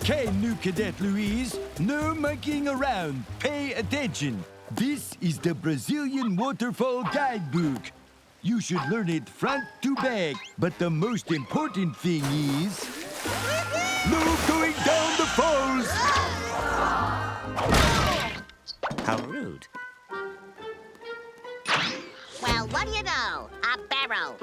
Okay, new cadet Louise. No monkeying around. Pay attention. This is the Brazilian Waterfall Guidebook. You should learn it front to back. But the most important thing is... no going down the falls! How rude. Well, what do you know? A barrel.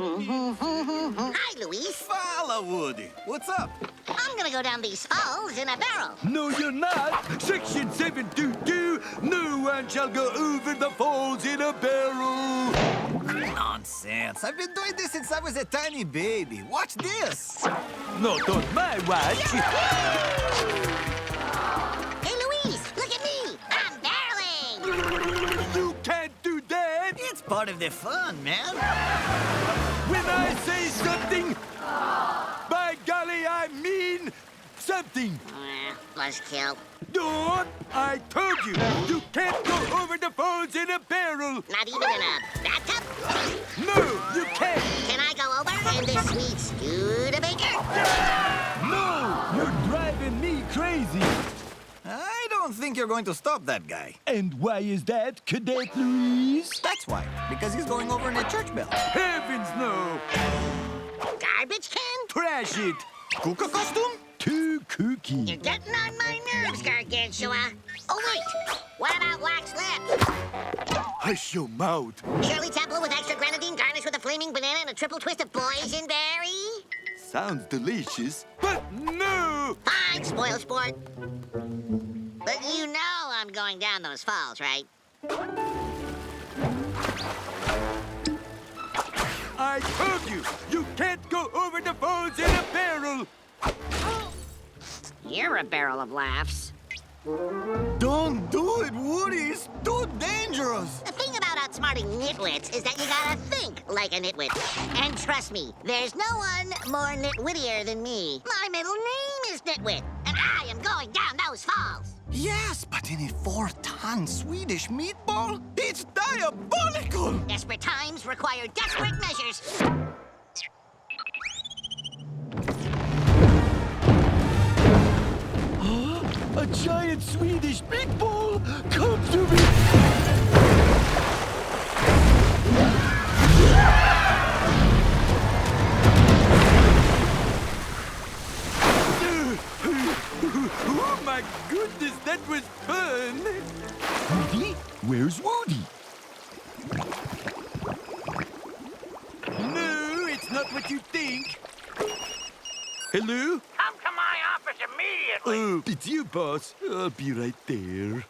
Hi, Luis. Fala, Woody. What's up? I'm gonna go down these falls in a barrel. No, you're not. Section 722. No one shall go over the falls in a barrel. Nonsense. I've been doing this since I was a tiny baby. Watch this. Not on my watch. Hey, Luis, look at me. I'm barreling. You can't do that. It's part of the fun, man. When I say something, by golly, I mean something. Buzzkill. No, I told you, you can't go over the falls in a barrel. Not even in a bathtub? No, you can't. Can I go over in this sweet Studebaker? No, you're driving me crazy. I don't think you're going to stop that guy. And why is that, Cadet Louise? That's why. Because he's going over in a church bell. Heavens no! Garbage can? Trash it! Kuka costume? Too kooky. You're getting on my nerves, Gargantua. Oh, wait. What about wax lips? Hush your mouth. Shirley Temple with extra grenadine garnished with a flaming banana and a triple twist of boysenberry? Sounds delicious, but no! Fine, spoil sport. But you know I'm going down those falls, right? I told you, you can't go over the falls in a barrel. You're a barrel of laughs. Don't do it, Woody. It's too dangerous. The thing about outsmarting nitwits is that you gotta think like a nitwit. And trust me, there's no one more nitwittier than me. My middle name is Nitwit, and I am going down those falls. Yes, but in a 4-ton Swedish meatball? It's diabolical! Desperate times require desperate measures. A giant Swedish meatball! Come to me! Oh my goodness, that was fun! Woody? Where's Woody? No, it's not what you think. Hello? Come to my office immediately. Oh, it's you, boss. I'll be right there.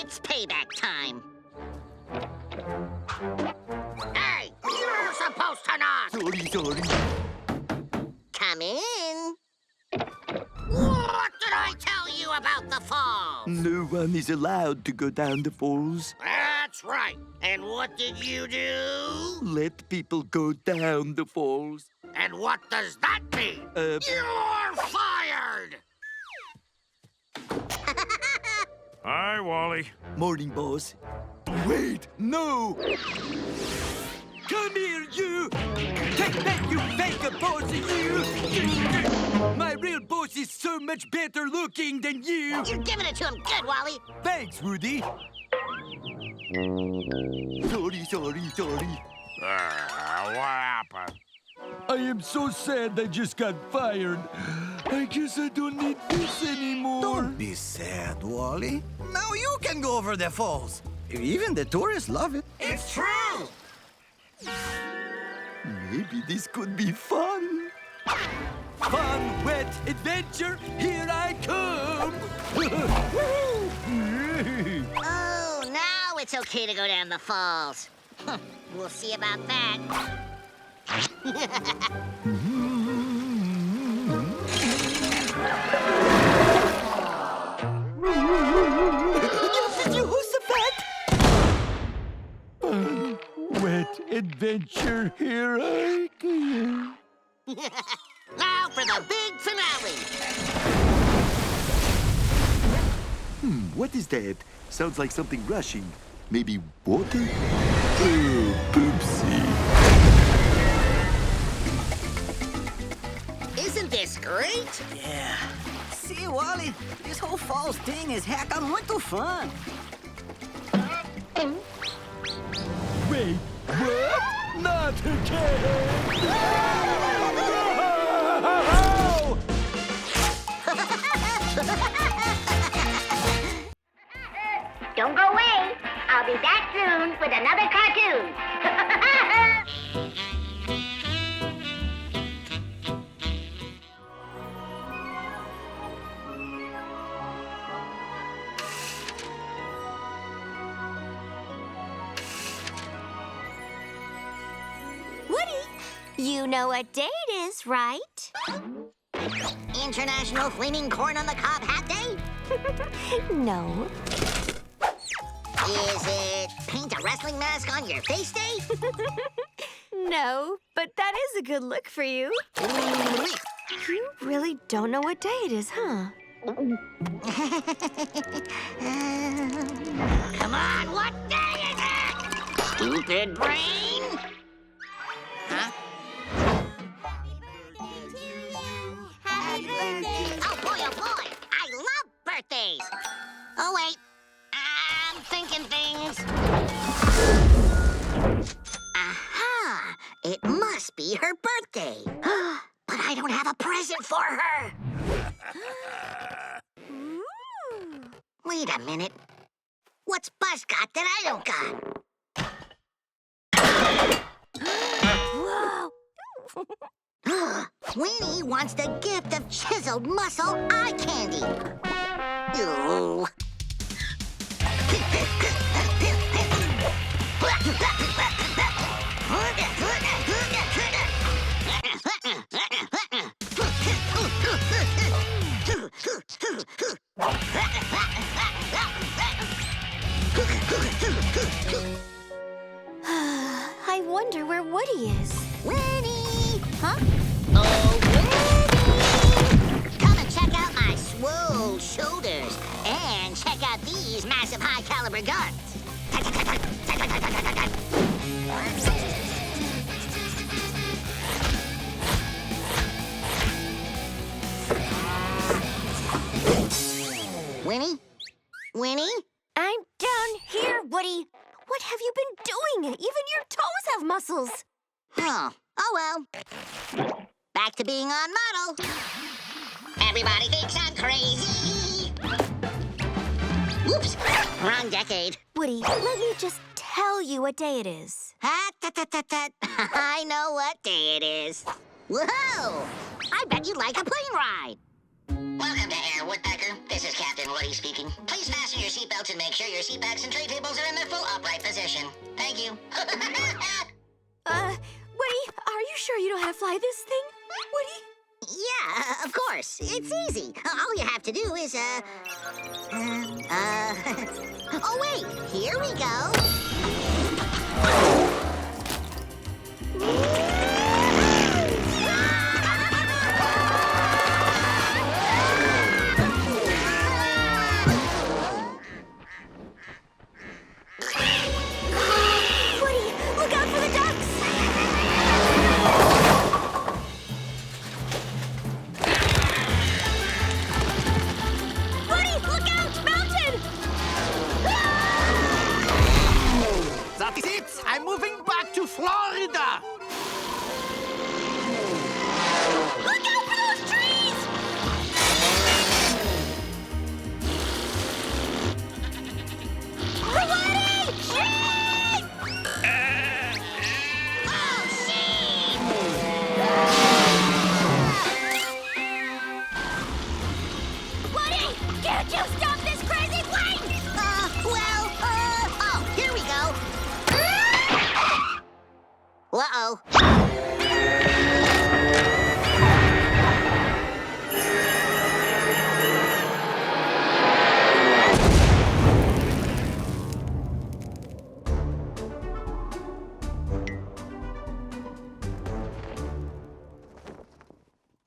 It's payback time. Hey, you're supposed to knock. Sorry. Come in. What did I tell you about the falls? No one is allowed to go down the falls. That's right. And what did you do? Let people go down the falls. And what does that mean? You're fired! Hi, Wally. Morning, boss. Wait, no! Come here, you! Take that, you fake boss, you! My real boss is so much better looking than you! You're giving it to him good, Wally. Thanks, Woody. Sorry. What happened? I am so sad I just got fired. I guess I don't need this anymore. Don't be sad, Wally. Now you can go over the falls. Even the tourists love it. It's true. Maybe this could be fun. Fun, wet adventure, here I come! Oh, now it's okay to go down the falls. We'll see about that. Wet adventure, here I come. Now for the big finale. What is that? Sounds like something rushing. Maybe water? Oh, poopsie. Isn't this great? Yeah. see, Wally. This whole falls thing is heca muito fun. Wait, what? Not again! Don't go away. I'll be back soon with another cartoon. Woody, you know what day it is, right? International Flaming Corn on the Cob Hat Day? No. Is it paint a wrestling mask on your face day? No, but that is a good look for you. You really don't know what day it is, huh? Come on, what day is it? Stupid brain? Huh? Oh boy, I love birthdays. Oh wait, I'm thinking things. Aha, it must be her birthday. But I don't have a present for her. Wait a minute. What's Buzz got that I don't got? Winnie wants the gift of chiseled muscle eye candy. Ooh. I wonder where Woody is. Winnie! Huh? Oh, Winnie! Come and check out my swole shoulders and check out these massive high-caliber guns. Winnie? Winnie? I'm down here, Woody. What have you been doing? Even your toes have muscles. Oh well. Back to being on model. Everybody thinks I'm crazy. Whoops, wrong decade. Woody, let me just tell you what day it is. I know what day it is. Whoa! I bet you'd like a plane ride. Welcome to Air Woodpecker. This is Captain Woody speaking. Please fasten your seatbelts and make sure your seat backs and tray tables are in their full upright position. Thank you. Woody, are you sure you know how to fly this thing? Woody? Yeah, of course. It's easy. All you have to do is, oh, wait. Here we go. Woody, look out for the ducks! Woody, look out! Mountain! That is it. I'm moving back to Florida. Look out for those trees! Woody! Trees! Oh, shit! Woody, can't you stop this crazy plane? Oh, here we go. Uh-oh.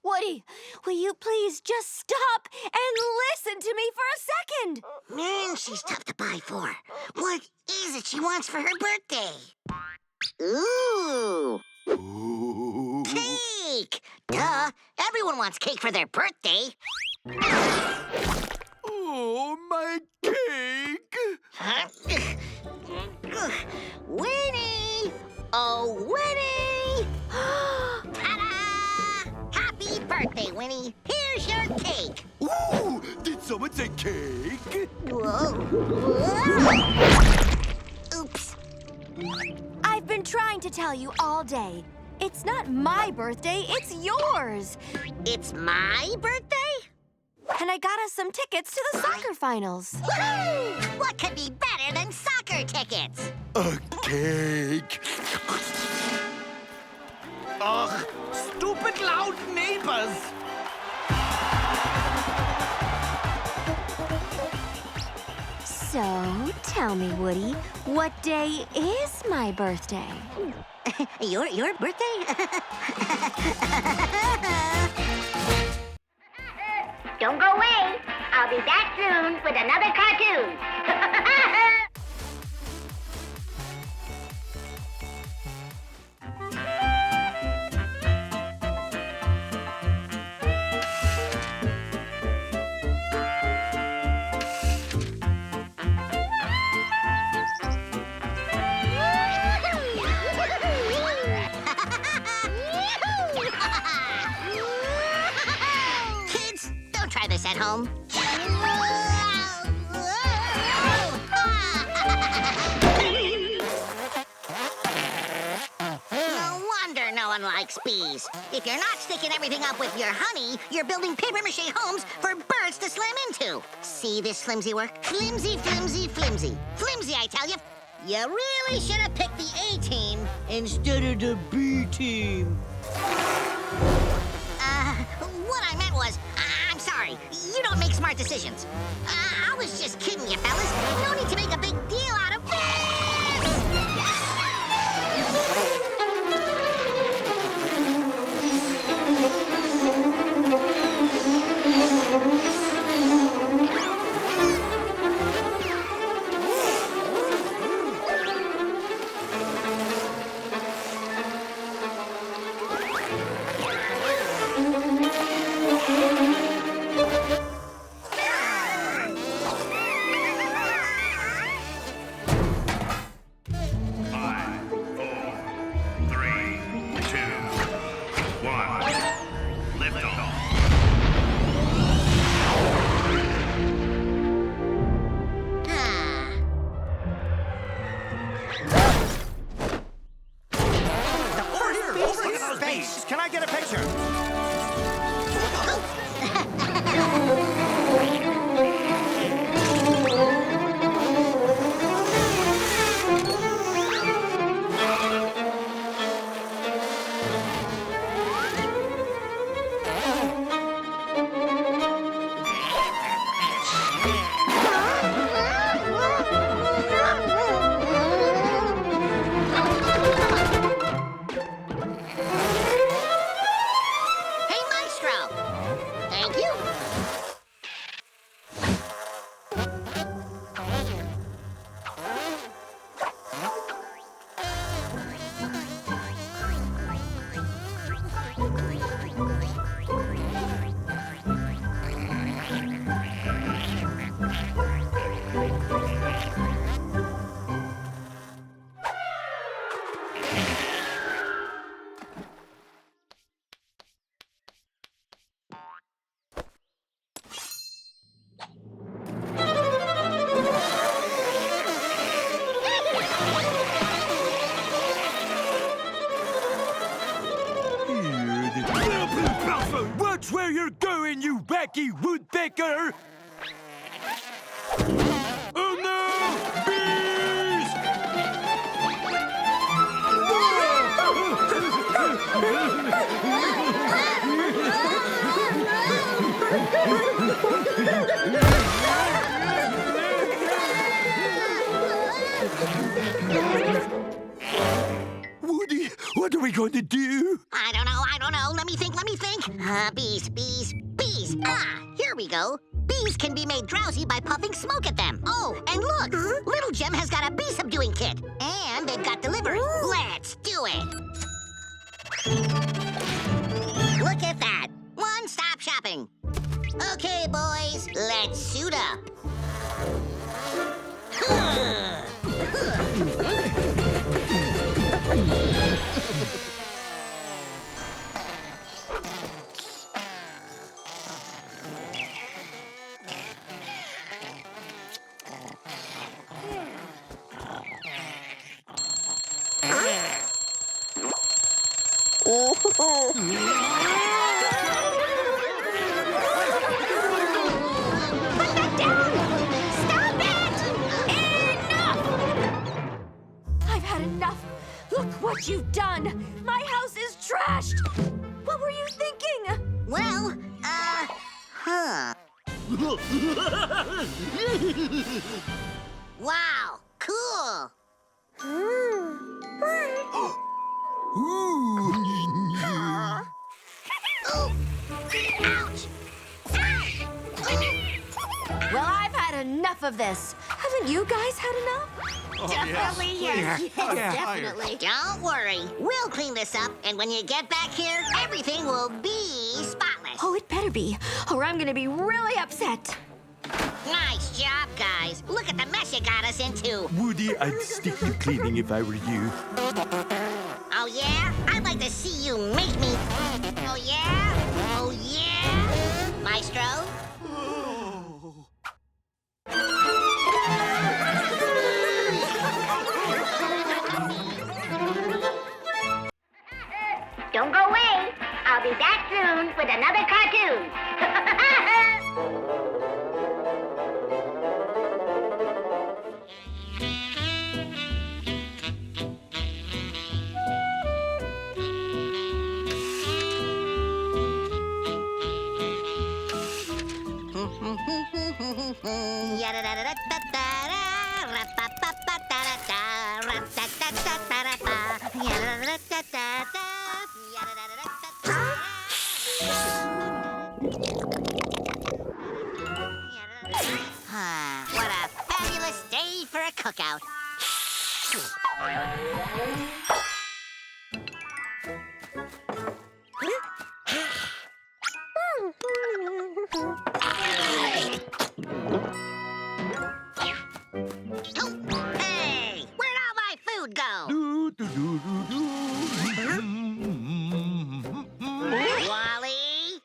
Woody, will you please just stop and listen to me for a second? Man, she's tough to buy for. What is it she wants for her birthday? Ooh. Cake! Duh. Everyone wants cake for their birthday. Oh, my cake! Winnie! Oh, Winnie! Ta-da! Happy birthday, Winnie. Here's your cake. Ooh, did someone say cake? Whoa. Oops. I've been trying to tell you all day. It's not my birthday, it's yours. It's my birthday? And I got us some tickets to the soccer finals. Woohoo! What could be better than soccer tickets? A cake. Ugh, stupid loud neighbors. So, tell me, Woody, what day is my birthday? Your birthday? Don't go away. I'll be back soon with another cartoon. Kids, don't try this at home. No wonder no one likes bees. If you're not sticking everything up with your honey, you're building papier-mâché homes for birds to slam into. See this flimsy work? Flimsy, flimsy, flimsy. Flimsy, I tell you. You really should have picked the A team instead of the B team. What I meant was, I'm sorry. You don't make smart decisions. I was just kidding you, fellas. No need to make a big deal out of this! Can I get a picture? Watch where you're going, you wacky woodpecker! Oh no! Bees! Woody, what are we going to do? I don't know. Let me think. Bees. Here we go. Bees can be made drowsy by puffing smoke at them. Oh, and look! Little Gem has got a bee subduing kit. And they've got delivery. Let's do it! Look at that. One-stop shopping. Okay, boys, let's suit up. I've had enough. Look what you've done. My house is trashed. What were you thinking? Well, wow, cool. Ouch! Well, I've had enough of this. Haven't you guys had enough? Definitely, yes. Definitely. Don't worry. We'll clean this up, and when you get back here, everything will be spotless. Oh, it better be, or I'm gonna be really upset. Nice job, guys. Look at the mess you got us into. Woody, I'd stick to cleaning if I were you. Oh, yeah? I'd like to see you make me. Oh, yeah? Oh, yeah? Maestro? Don't go away. I'll be back soon with another cartoon. What a fabulous day for a cookout. Oh, hey, where'd all my food go? Wally,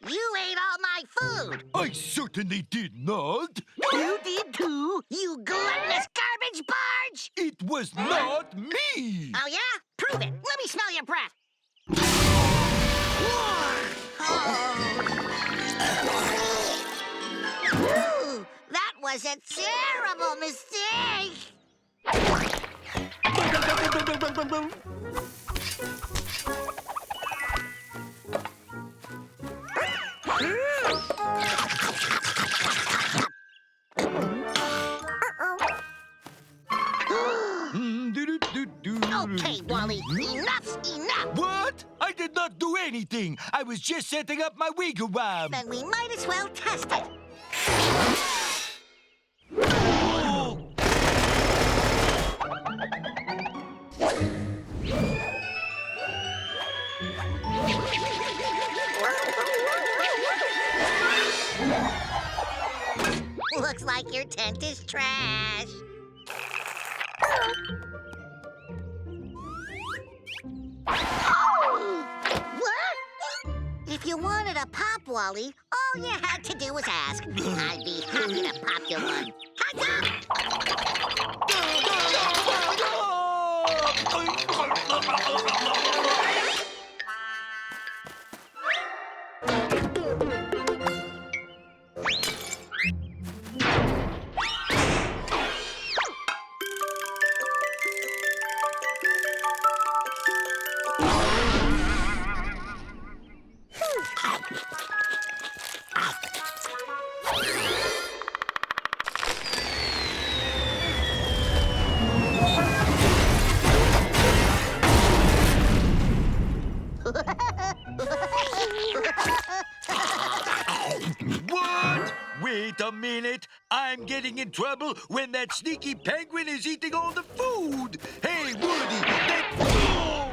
you ate all my food. I certainly did not. You did too, you gluttonous garbage barge. It was not me. Oh, yeah? Prove it. Let me smell your breath. Ooh, that was a terrible mistake. Okay, Wally, enough's enough. What? I did not do anything. I was just setting up my wigwam. Then we might as well test it. Looks like your tent is trash. What? If you wanted a pop, Wally, all you had to do was ask. I'd be happy to pop you one. What? Wait a minute. I'm getting in trouble when that sneaky penguin is eating all the food. Hey, Woody, let's go!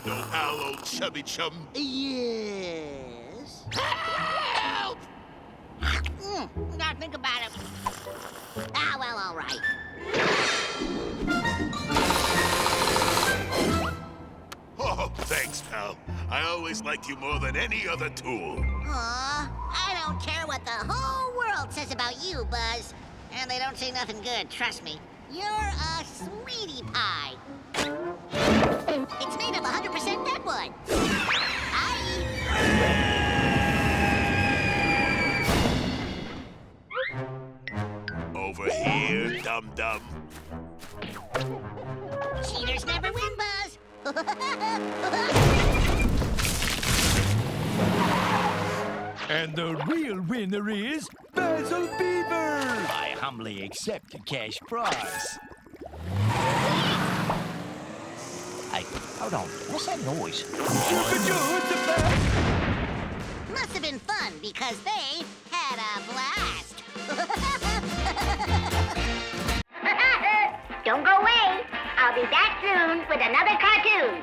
handle, pal, old chubby chum? Yes. Help! Gotta think about it. Ah, well, all right. Oh, thanks, pal. I always liked you more than any other tool. Aw, I don't care what the whole world says about you, Buzz. And they don't say nothing good, trust me. You're a sweetie pie. It's made of 100% deadwood. Over here, dum-dum. Cheaters never win, Buzz. And the real winner is Basil Beaver! I humbly accept the cash prize. Hey, hold on. What's that noise? Super Joe, the best! Must have been fun because they had a blast. Don't go away. I'll be back soon with another cartoon.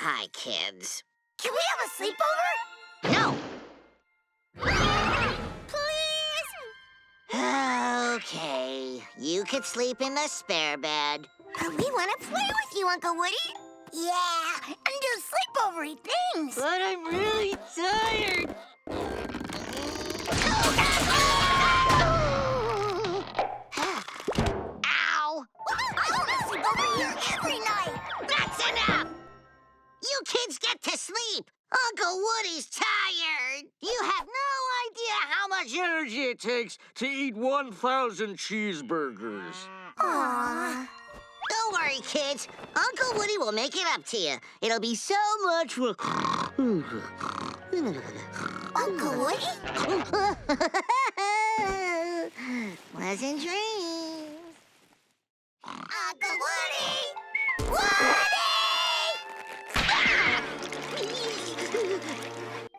Hi, kids. Can we have a sleepover? No! Please? Okay, you could sleep in the spare bed. But we want to play with you, Uncle Woody. Yeah, and do sleepovery things. But I'm really tired. Ow! I want to sleep over here every night. That's enough! You kids get to sleep. Uncle Woody's tired. You have no idea how much Energy it takes to eat 1,000 cheeseburgers. Aww. Don't worry, kids. Uncle Woody will make it up to you. It'll be so much fun. Uncle Woody? Pleasant dreams. Uncle Woody! Woody!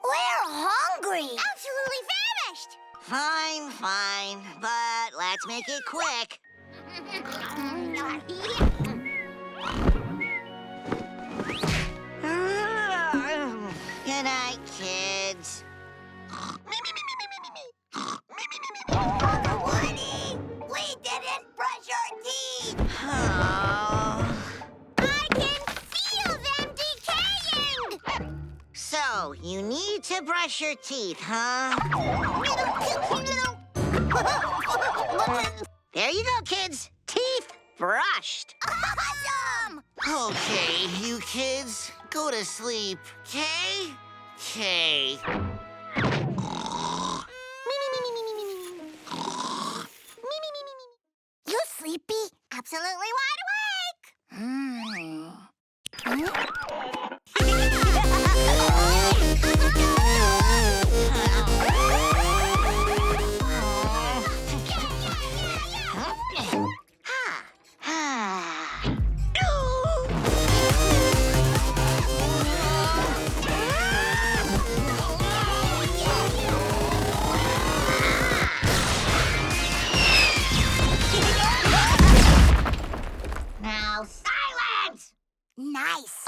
We're hungry. Absolutely famished. Fine, fine. But let's make it quick. Good night, kids. Uncle Woody! We didn't brush our teeth! Oh. I can feel them decaying! So, you need to brush your teeth, huh? There you go, kids. Teeth brushed. Awesome! Okay, you kids, go to sleep, okay? Okay. You sleepy? Absolutely wide awake! Now, silence! Nice.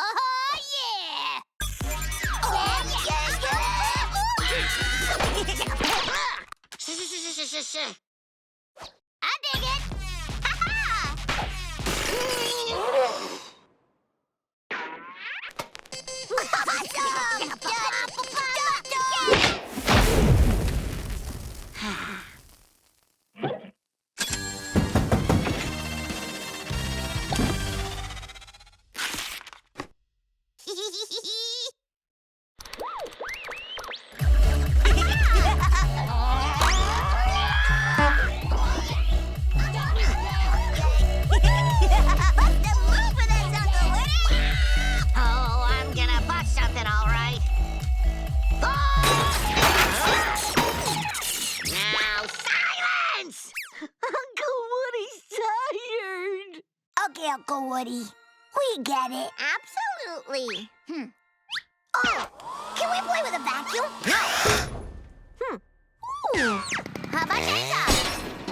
Uncle Woody. We get it. Absolutely. Oh, can we play with a vacuum? Ooh. How about this?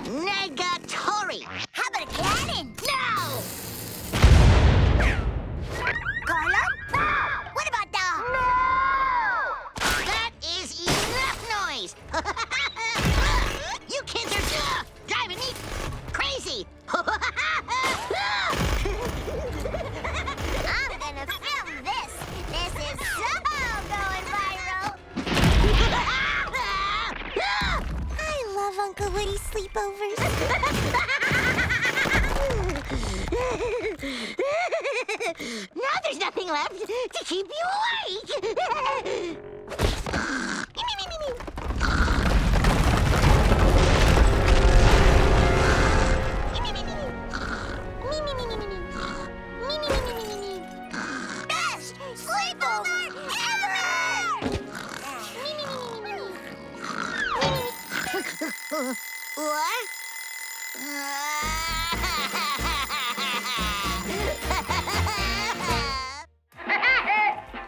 Negatory. How about a cannon? No! Carla? What about the... That is enough noise! You kids are driving me crazy! I'm gonna film this. This is so going viral. I love Uncle Woody's sleepovers. Now there's nothing left to keep you awake! Best sleepover ever! What?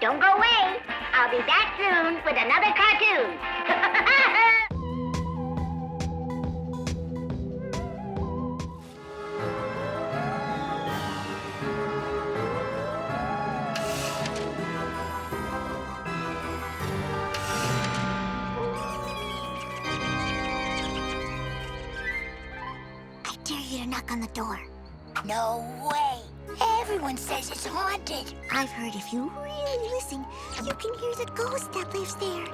Don't go away. I'll be back soon with another cartoon. I dare you to knock on the door. No way. Everyone says it's haunted. I've heard if you really listen, you can hear the ghost that lives there.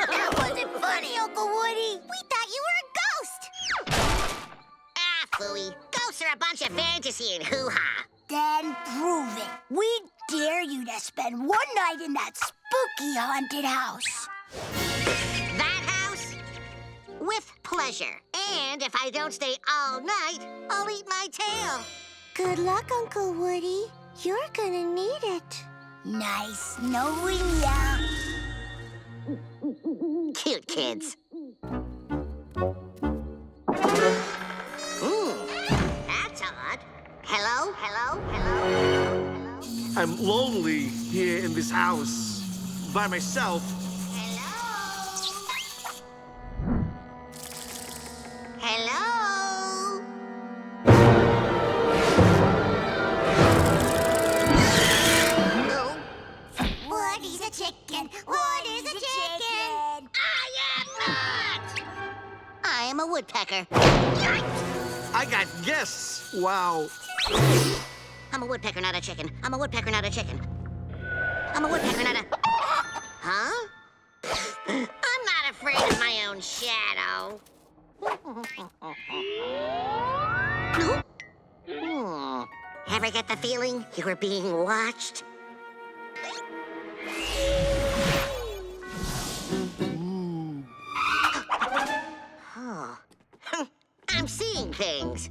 That wasn't funny, Uncle Woody. We thought you were a ghost. Ah, phooey. Ghosts are a bunch of fantasy and hoo-ha. Then prove it. We dare you to spend one night in that spooky haunted house. That house? With pleasure. And if I don't stay all night, I'll eat my tail. Good luck, Uncle Woody. You're gonna need it. Nice knowing ya. Cute kids. That's odd. Hello? Hello? Hello? I'm lonely here in this house by myself. Hello? No. Woody's a chicken. Woody's a chicken. I am not! I am a woodpecker. I got guests. Wow. I'm a woodpecker, not a chicken. I'm a woodpecker, not a chicken. I'm a woodpecker, not a... Huh? I'm not afraid of my own shadow. Ever get the feeling you were being watched? Oh. I'm seeing things.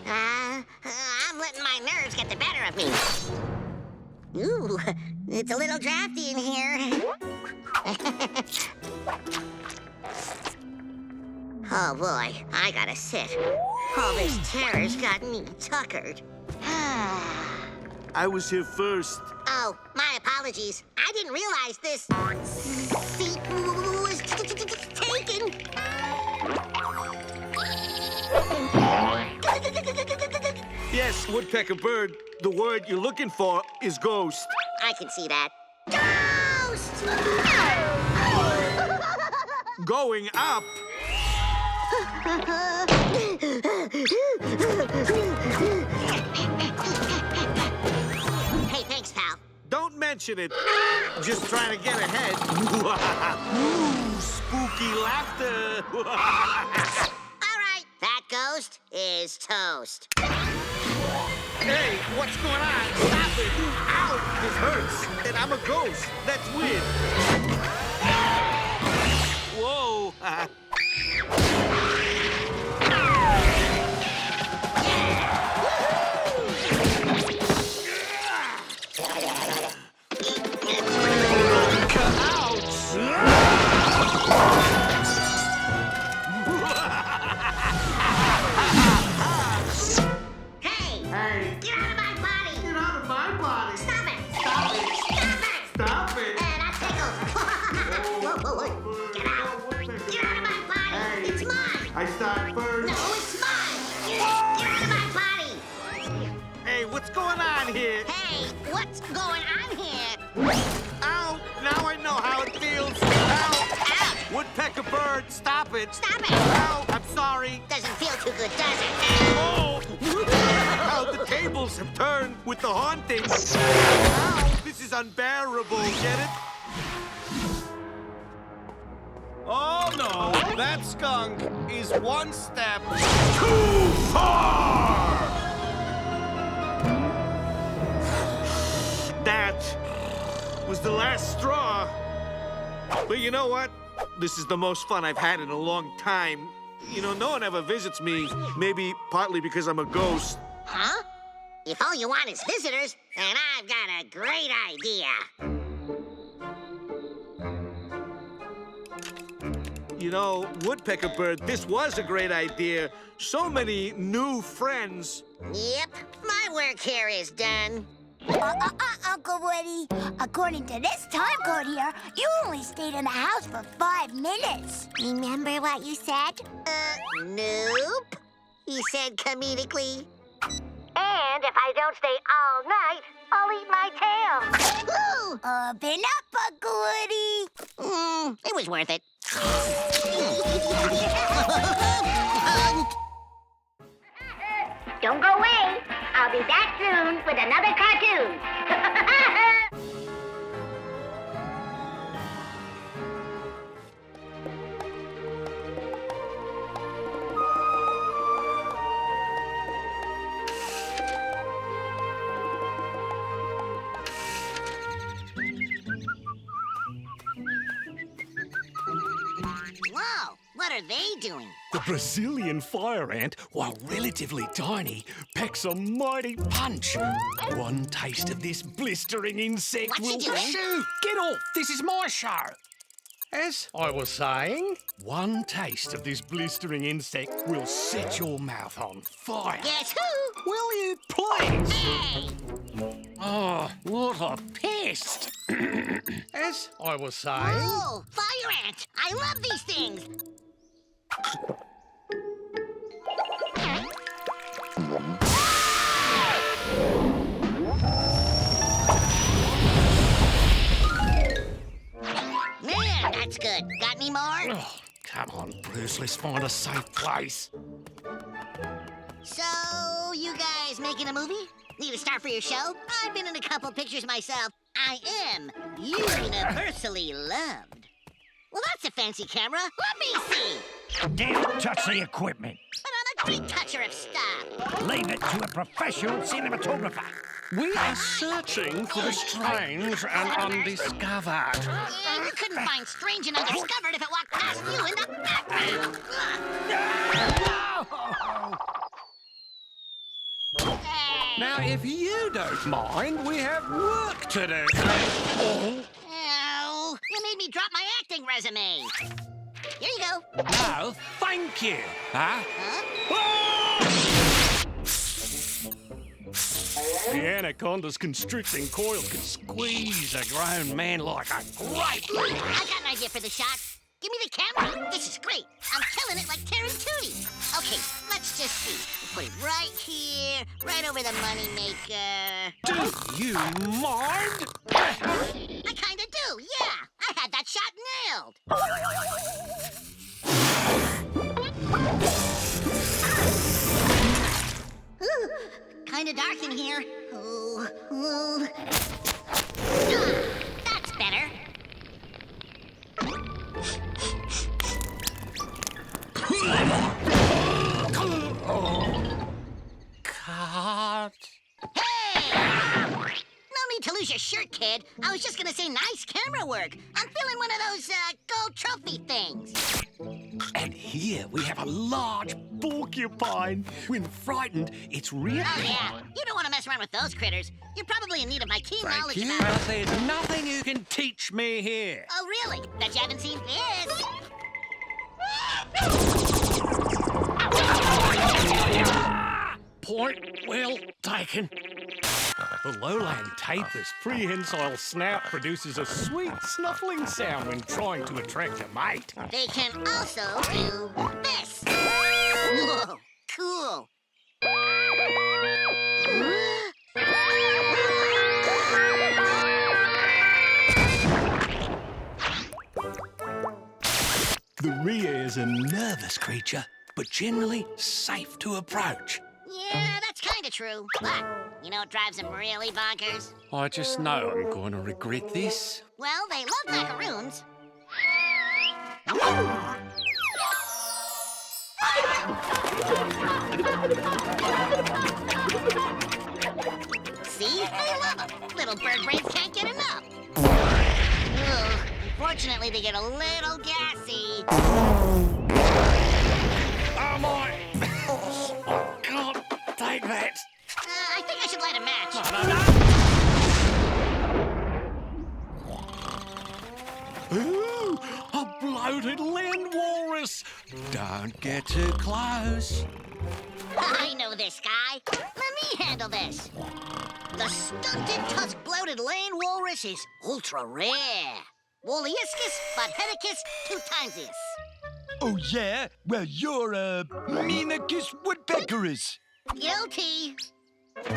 I'm letting my nerves get the better of me. Ooh, it's a little drafty in here. Oh boy, I gotta sit. All this terror's got me tuckered. I was here first. Oh, my apologies. I didn't realize this seat was taken. Yes, woodpecker bird. The word you're looking for is ghost. I can see that. Ghost! Going up. Hey, thanks, pal. Don't mention it. Just trying to get ahead. Ooh, spooky laughter. All right, that ghost is toast. Hey, what's going on? Stop it. Ow, this hurts. And I'm a ghost. That's weird. Whoa. Ow! I start first. No, it's mine. You're out of my body. Hey, what's going on here? Hey, what's going on here? Ow! Now I know how it feels. Ow! Ouch! Woodpecker bird, stop it! Stop it! Ow! I'm sorry. Doesn't feel too good, does it? Oh! How the tables have turned with the haunting. Ow! This is unbearable. Get it? Oh no! That skunk is one step too far. That was the last straw. But you know what? This is the most fun I've had in a long time. You know, no one ever visits me. Maybe partly because I'm a ghost. Huh? If all you want is visitors, then I've got a great idea. You know, Woodpecker Bird, this was a great idea. So many new friends. Yep, my work here is done. Uncle Woody. According to this time code here, you only stayed in the house for 5 minutes. Remember what you said? Nope. He said comedically. And if I don't stay all night, I'll eat my tail. Woo! Open up, Uncle Woody. It was worth it. Don't go away. I'll be back soon with another cartoon. Whoa, what are they doing? The Brazilian fire ant, while relatively tiny, packs a mighty punch. One taste of this blistering insect What you will... doing? Shoo! Get off! This is my show! As I was saying, one taste of this blistering insect will set your mouth on fire. Guess who? Will you please? Hey! Oh, what a pest! As I was saying... Oh, fire ant! I love these things! Man, that's good. Got any more? Oh, come on, Bruce, let's find a safe place. So, you guys making a movie? Need a star for your show? I've been in a couple pictures myself. I am universally loved. Well, that's a fancy camera. Let me see. Don't touch the equipment. But I'm a great toucher of stuff. Leave it to a professional cinematographer. We are searching for the strange and undiscovered. Yeah, you couldn't find strange and undiscovered if it walked past you in the background. Hey. Now, if you don't mind, we have work to do. Ow, you made me drop my acting resume. Here you go. No, thank you. Huh? The anaconda's constricting coils could squeeze a grown man like a grape. I got an idea for the shot. Give me the camera. This is great. I'm killing it like Tarantini. Okay, let's just see. We'll put it right here, right over the moneymaker. Do you mind? I kinda do, yeah. I had that shot nailed. Ooh, kinda dark in here. Ooh. That's better. Cut. Hey! No need to lose your shirt, kid. I was just gonna say nice camera work. I'm feeling one of those gold trophy things. And here we have a large porcupine. When frightened, it's really... Oh, yeah. You don't want to mess around with those critters. You're probably in need of my keen knowledge about... Well, there's nothing you can teach me here. Oh, really? Bet you haven't seen this. Point well taken. The lowland tapir's prehensile snout produces a sweet snuffling sound when trying to attract a mate. They can also do this. Maria is a nervous creature, but generally safe to approach. Yeah, that's kind of true. But you know what drives him really bonkers? I just know I'm going to regret this. Well, they love macaroons. See? They love them. Little bird brains can't get enough. Ugh. Unfortunately, they get a little gassy. Oh, my! I can't take that. I think I should light a match. No. Ooh, a bloated land walrus. Don't get too close. I know this guy. Let me handle this. The stunted tusk bloated land walrus is ultra rare. Wolliuscus, Budheticus, 2 times this. Oh, yeah? Well, you're a Meanacus woodpeckerus. Guilty.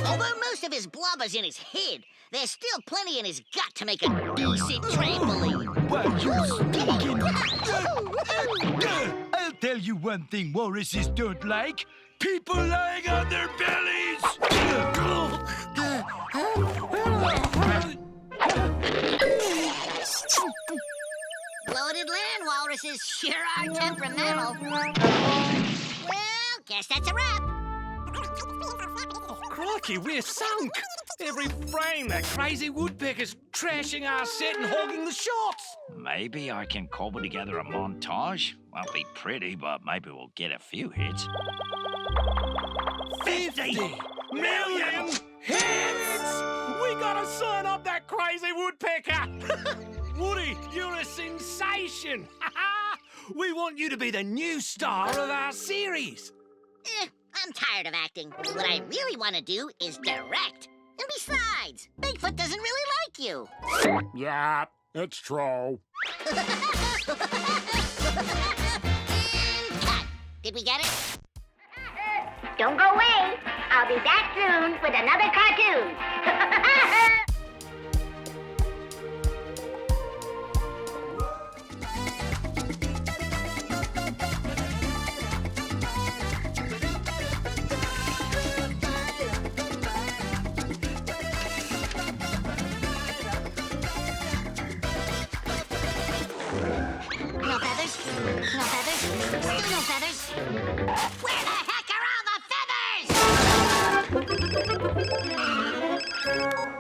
Although most of his blubber's in his head, there's still plenty in his gut to make a decent trampoline. Why, you stinking... I'll tell you one thing walruses don't like. People lying on their bellies! Bloated land walruses sure are temperamental. Well, guess that's a wrap. Crikey, we're sunk. Every frame that crazy woodpecker's trashing our set and hogging the shots. Maybe I can cobble together a montage. Won't be pretty, but maybe we'll get a few hits. 50 million hits! We gotta sign up that crazy woodpecker! Woody, you're a sensation! We want you to be the new star of our series. I'm tired of acting. What I really want to do is direct. And besides, Bigfoot doesn't really like you. Yeah, it's true. And cut. Did we get it? Don't go away. I'll be back soon with another cartoon. No feathers? No feathers? Still no feathers? Where the heck are all the feathers?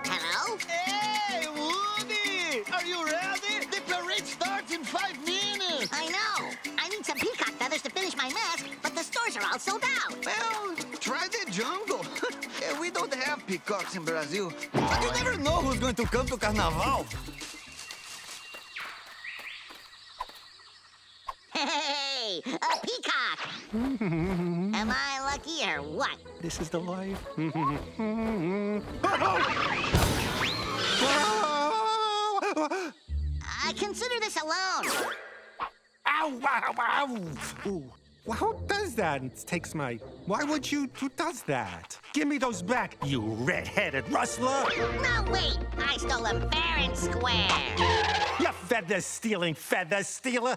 Hello? Hey, Woody! Are you ready? The parade starts in 5 minutes. I know. I need some peacock feathers to finish my mask, but the stores are all sold out. Well, try the jungle. We don't have peacocks in Brazil. But you never know who's going to come to Carnaval. Hey, a peacock! Am I lucky or what? This is the life. I consider this a loan. Ow, ow, ow! Ooh. Well, who does that? It takes my... Why would you... Who does that? Give me those back, you red-headed rustler! No, wait. I stole them fair and square. You feather-stealing feather stealer!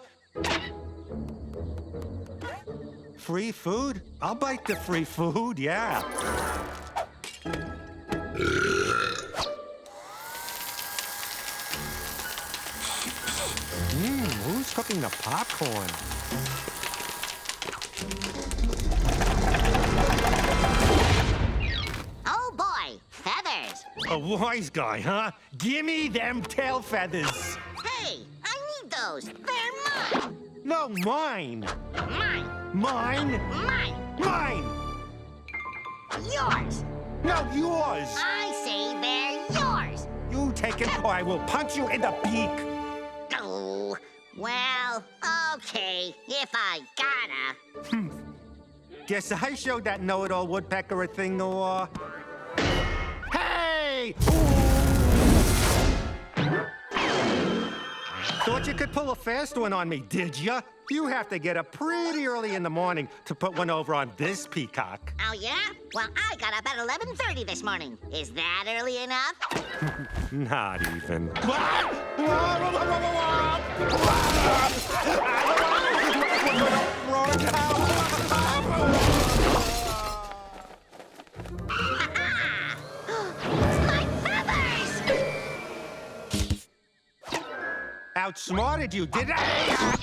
Free food? I'll bite the free food, yeah. Who's cooking the popcorn? Oh, boy. Feathers. A wise guy, huh? Gimme them tail feathers. Hey, I need those. They're mine. No, mine. Mine. Mine. Mine. Mine. Yours. No, yours. I say they're yours. You take it or I will punch you in the beak. Oh, well, okay, if I gotta. Guess I showed that know-it-all woodpecker a thing or... Hey! Thought you could pull a fast one on me, did ya? You have to get up pretty early in the morning to put one over on this peacock. Oh, yeah? Well, I got up at 11:30 this morning. Is that early enough? Not even. My feathers! Outsmarted you, did I?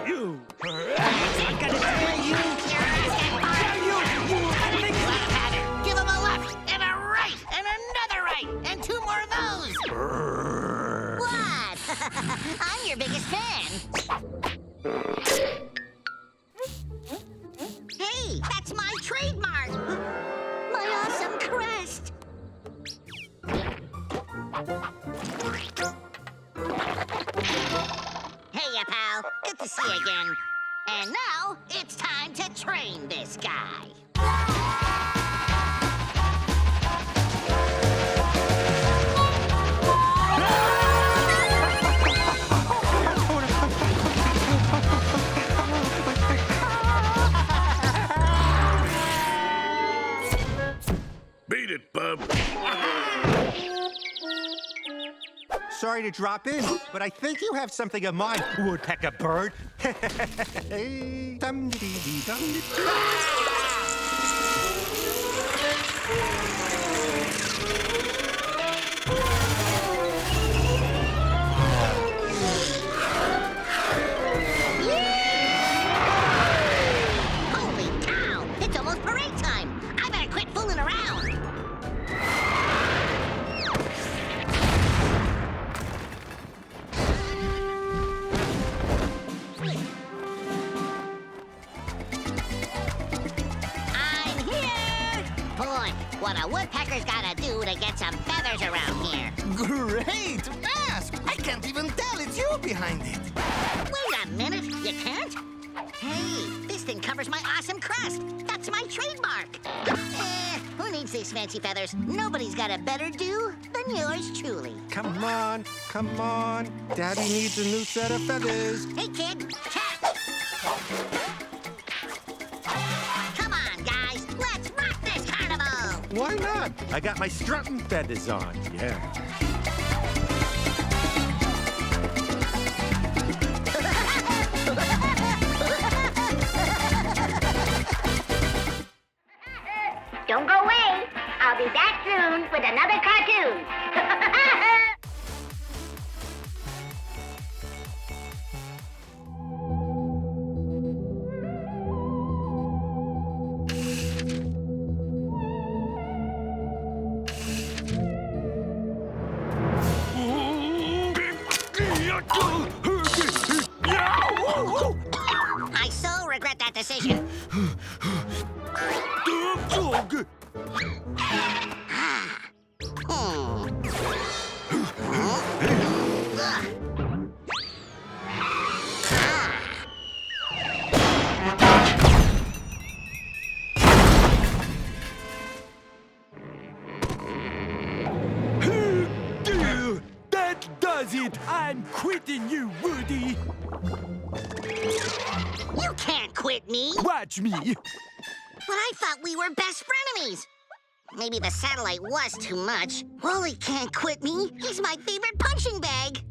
You! I'm gonna kill you! Give him a left, and a right, and another right, and 2 more of those! What? I'm your biggest fan. Hey, that's my trademark! My awesome crest! Hey, ya pal. Good to see you again. And now, it's time to train this guy. Beat it, bub. Sorry to drop in, but I think you have something of mine, woodpecker bird. Holy cow! It's almost parade time! I better quit fooling around! I'm here! Boy, what a woodpecker's gotta do to get some feathers around here. Great mask! I can't even tell it's you behind it. Wait a minute, you can't? Hey, this thing covers my awesome crest. That's my trademark. Who needs these fancy feathers? Nobody's got a better do than yours truly. Come on, come on. Daddy needs a new set of feathers. Hey, kid, catch! Come on, guys, let's rock this carnival! Why not? I got my strutting feathers on, yeah. Don't go away. I'll be back soon with another cartoon. I so regret that decision. That does it! I'm quitting you, Woody! You can't quit me! Watch me! But I thought we were best frenemies. Maybe the satellite was too much. Wally can't quit me. He's my favorite punching bag.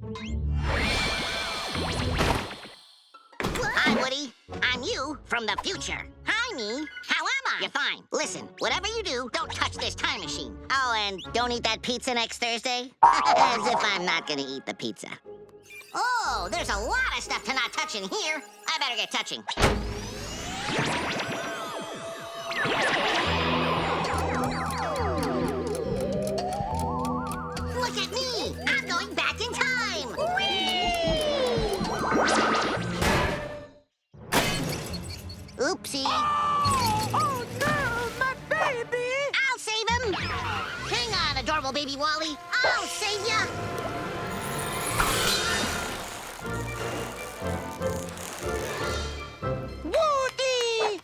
Hi, Woody. I'm you from the future. Hi, me. How am I? You're fine. Listen, whatever you do, don't touch this time machine. Oh, and don't eat that pizza next Thursday. As if I'm not gonna eat the pizza. Oh, there's a lot of stuff to not touch in here. I better get touching. Look at me! I'm going back in time! Whee! Oopsie. Oh, no, my baby! I'll save him! Hang on, adorable baby Wally. I'll save ya! Woody!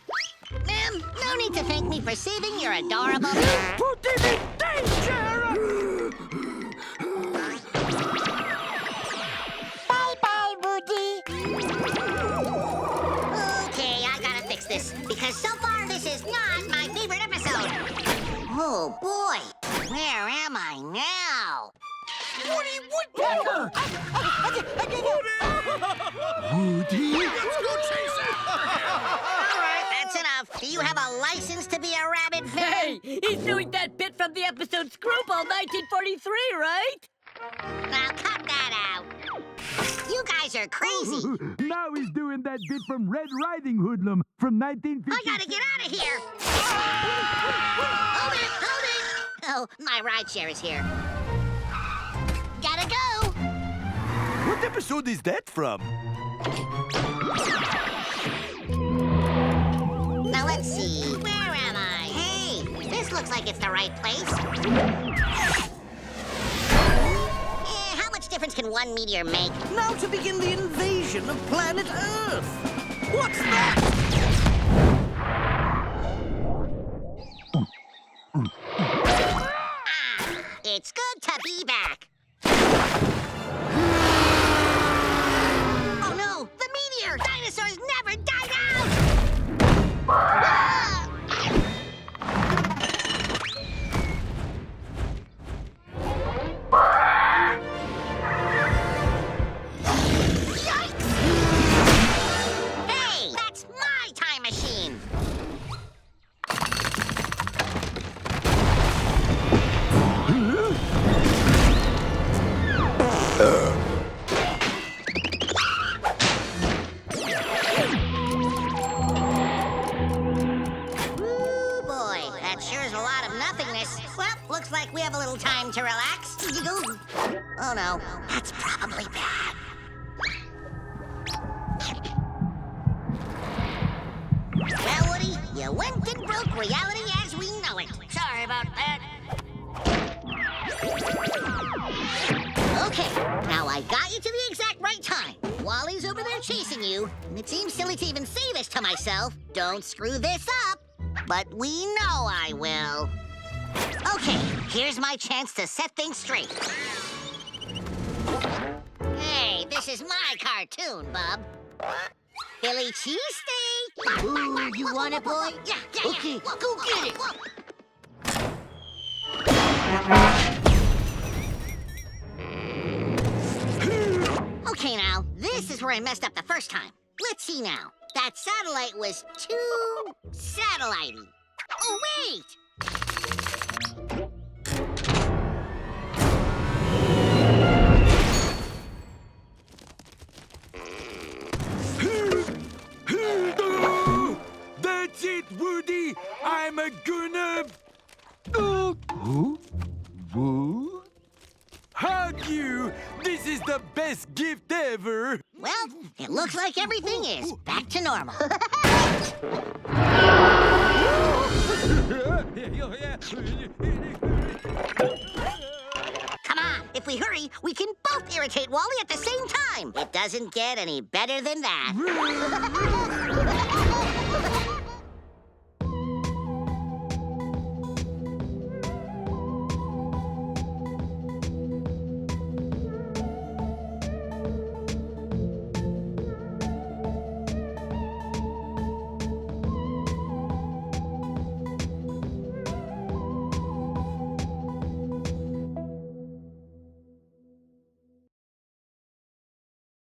Ma'am, no need to thank me for saving your adorable... Put him in danger! Bye-bye, Woody. Okay, I gotta fix this, because so far this is not my favorite episode. Oh, boy. Where am I now? Woody Woody Woodpecker! Woody? Let's go chase it! All right, that's enough. Do you have a license to be a rabbit fan? Hey, he's doing that bit from the episode Screwball 1943, right? Now cut that out. You guys are crazy. Now he's doing that bit from Red Riding Hoodlum from 1950. I gotta get out of here. Hold it, hold it. Oh, my rideshare is here. Gotta go. What episode is that from? Now let's see. Where am I? Hey, this looks like it's the right place. How much difference can one meteor make? Now to begin the invasion of planet Earth. What's that? It's good to be back. Oh no, the meteor! Dinosaurs never died out! Ah! Yikes! Hey, that's my time machine! Looks like we have a little time to relax. Oh no, that's probably bad. Well, Woody, you went and broke reality as we know it. Sorry about that. Okay, now I got you to the exact right time. Wally's over there chasing you, and it seems silly to even say this to myself. Don't screw this up, but we know I will. Okay, here's my chance to set things straight. Hey, this is my cartoon, bub. Philly cheesesteak. Ooh, you want it, boy? Yeah. Okay, go get it. Okay, now, this is where I messed up the first time. Let's see now. That satellite was too satellite-y. Oh, wait! That's it, Woody! I'm gonna... Hug you! This is the best gift ever! Well, it looks like everything is back to normal. Come on, if we hurry, we can both irritate Wally at the same time. It doesn't get any better than that.